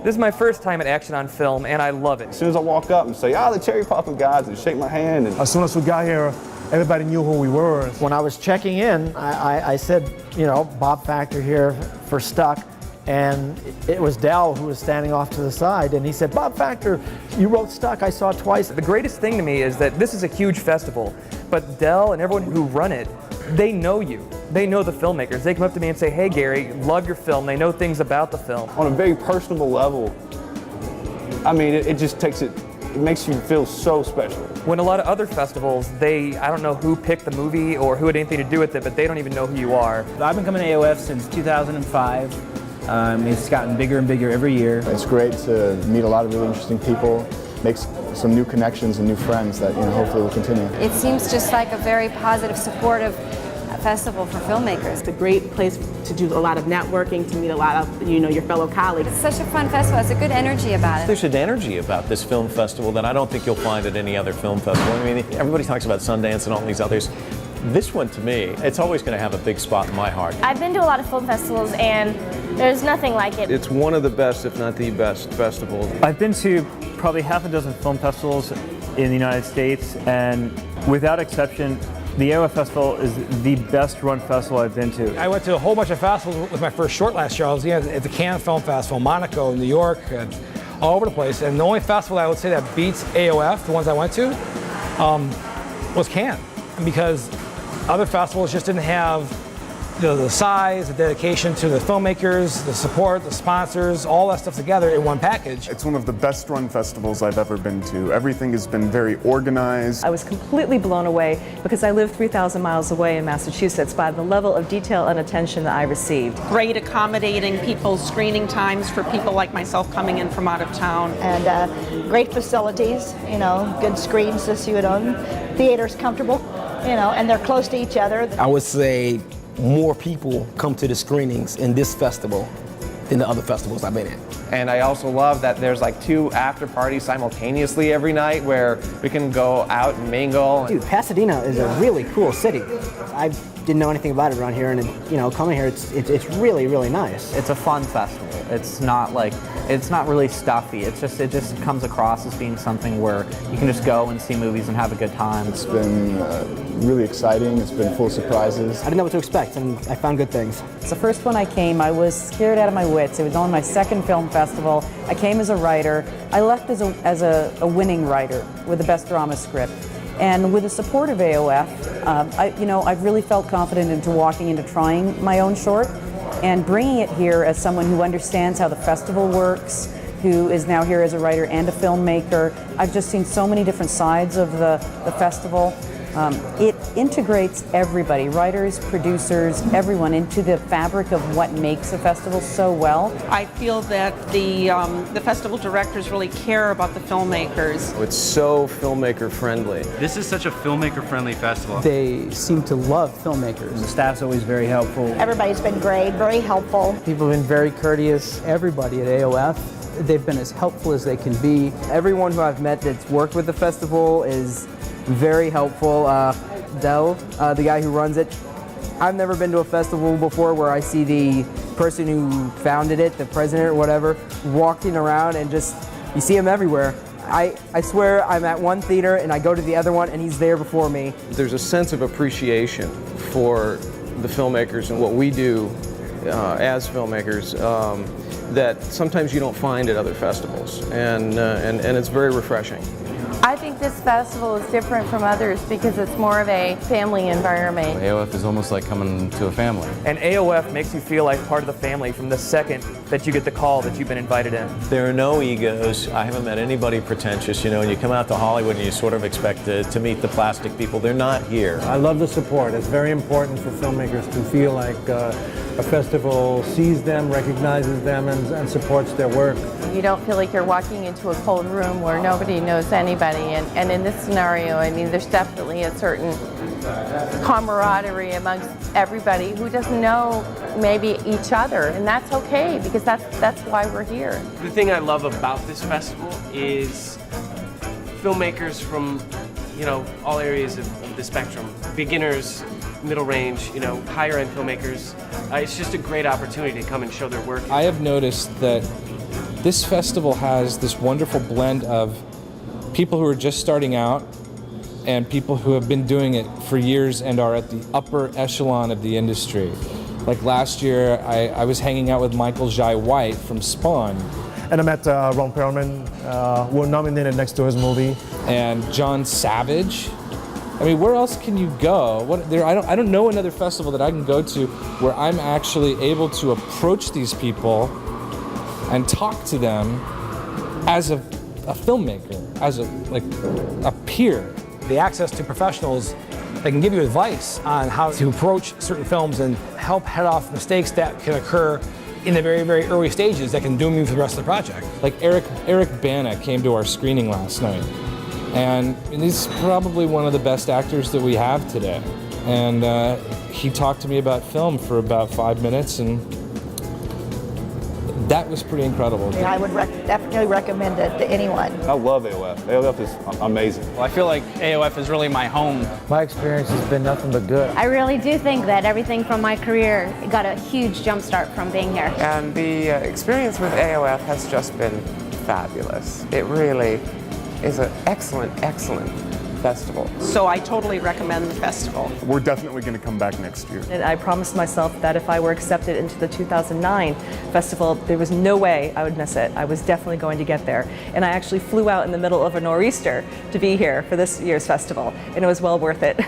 This is my first time at Action on Film, and I love it. As soon as I walk up and say, the Cherry Poppin' guys, and shake my hand. And as soon as we got here, everybody knew who we were. When I was checking in, I said, Bob Factor here for Stuck. And it was Dell who was standing off to the side, and he said, Bob Factor, you wrote Stuck, I saw it twice. The greatest thing to me is that this is a huge festival, but Dell and everyone who run it, they know you. They know the filmmakers. They come up to me and say, hey Gary, love your film. They know things about the film. On a very personal level, I mean, it just takes it makes you feel so special. When a lot of other festivals, I don't know who picked the movie or who had anything to do with it, but they don't even know who you are. I've been coming to AOF since 2005. It's gotten bigger and bigger every year. It's great to meet a lot of really interesting people, make some new connections and new friends that hopefully will continue. It seems just like a very positive, supportive festival for filmmakers. It's a great place to do a lot of networking, to meet a lot of your fellow colleagues. It's such a fun festival. It's a good energy about it. There's an energy about this film festival that I don't think you'll find at any other film festival. I mean, everybody talks about Sundance and all these others. This one, to me, it's always going to have a big spot in my heart. I've been to a lot of film festivals, and there's nothing like it. It's one of the best, if not the best, festivals. I've been to probably half a dozen film festivals in the United States, and without exception, the AOF Festival is the best run festival I've been to. I went to a whole bunch of festivals with my first short last year. I was at the Cannes Film Festival, Monaco, New York, and all over the place. And the only festival I would say that beats AOF, the ones I went to, was Cannes. Because other festivals just didn't have the size, the dedication to the filmmakers, the support, the sponsors, all that stuff together in one package. It's one of the best run festivals I've ever been to. Everything has been very organized. I was completely blown away because I live 3,000 miles away in Massachusetts by the level of detail and attention that I received. Great accommodating people's screening times for people like myself coming in from out of town. And great facilities, good screens to see it on. Theater's comfortable, and they're close to each other. I would say more people come to the screenings in this festival than the other festivals I've been in. And I also love that there's like 2 after parties simultaneously every night where we can go out and mingle. Dude, Pasadena is a really cool city. I didn't know anything about it around here, and coming here, it's really, really nice. It's a fun festival. It's not really stuffy. It just comes across as being something where you can just go and see movies and have a good time. It's been really exciting. It's been full of surprises. I didn't know what to expect, and I found good things. It's the first one I came. I was scared out of my wits. It was only my second film festival. I came as a writer. I left as a winning writer with the best drama script. And with the support of AOF, I've really felt confident into walking into trying my own short and bringing it here as someone who understands how the festival works, who is now here as a writer and a filmmaker. I've just seen so many different sides of the festival. It integrates everybody, writers, producers, everyone, into the fabric of what makes a festival so well. I feel that the festival directors really care about the filmmakers. It's so filmmaker friendly. This is such a filmmaker friendly festival. They seem to love filmmakers. The staff's always very helpful. Everybody's been great, very helpful. People have been very courteous. Everybody at AOF, they've been as helpful as they can be. Everyone who I've met that's worked with the festival is very helpful. Dell, the guy who runs it, I've never been to a festival before where I see the person who founded it, the president or whatever, walking around and you see him everywhere. I swear I'm at one theater and I go to the other one and he's there before me. There's a sense of appreciation for the filmmakers and what we do as filmmakers that sometimes you don't find at other festivals, and it's very refreshing. I think this festival is different from others because it's more of a family environment. AOF is almost like coming to a family. And AOF makes you feel like part of the family from the second that you get the call that you've been invited in. There are no egos. I haven't met anybody pretentious, and you come out to Hollywood and you sort of expect to meet the plastic people. They're not here. I love the support. It's very important for filmmakers to feel like a festival sees them, recognizes them, and supports their work. You don't feel like you're walking into a cold room where nobody knows anybody. And in this scenario, there's definitely a certain camaraderie amongst everybody who doesn't know maybe each other. And that's okay, because that's why we're here. The thing I love about this festival is filmmakers from all areas of the spectrum. Beginners, middle range, higher end filmmakers. It's just a great opportunity to come and show their work. I have noticed that this festival has this wonderful blend of people who are just starting out and people who have been doing it for years and are at the upper echelon of the industry. Like last year, I was hanging out with Michael Jai White from Spawn. And I met Ron Perlman, who was nominated next to his movie. And John Savage. I mean, where else can you go? I don't know another festival that I can go to where I'm actually able to approach these people and talk to them as a filmmaker, as a peer. The access to professionals that can give you advice on how to approach certain films and help head off mistakes that can occur in the very, very early stages that can doom you for the rest of the project. Like Eric Bana came to our screening last night, and he's probably one of the best actors that we have today. And he talked to me about film for about 5 minutes, and that was pretty incredible. I would definitely recommend it to anyone. I love AOF. AOF is amazing. Well, I feel like AOF is really my home. My experience has been nothing but good. I really do think that everything from my career got a huge jump start from being here. And the experience with AOF has just been fabulous. It really is an excellent, excellent festival. So I totally recommend the festival. We're definitely going to come back next year. And I promised myself that if I were accepted into the 2009 festival, there was no way I would miss it. I was definitely going to get there. And I actually flew out in the middle of a nor'easter to be here for this year's festival, and it was well worth it.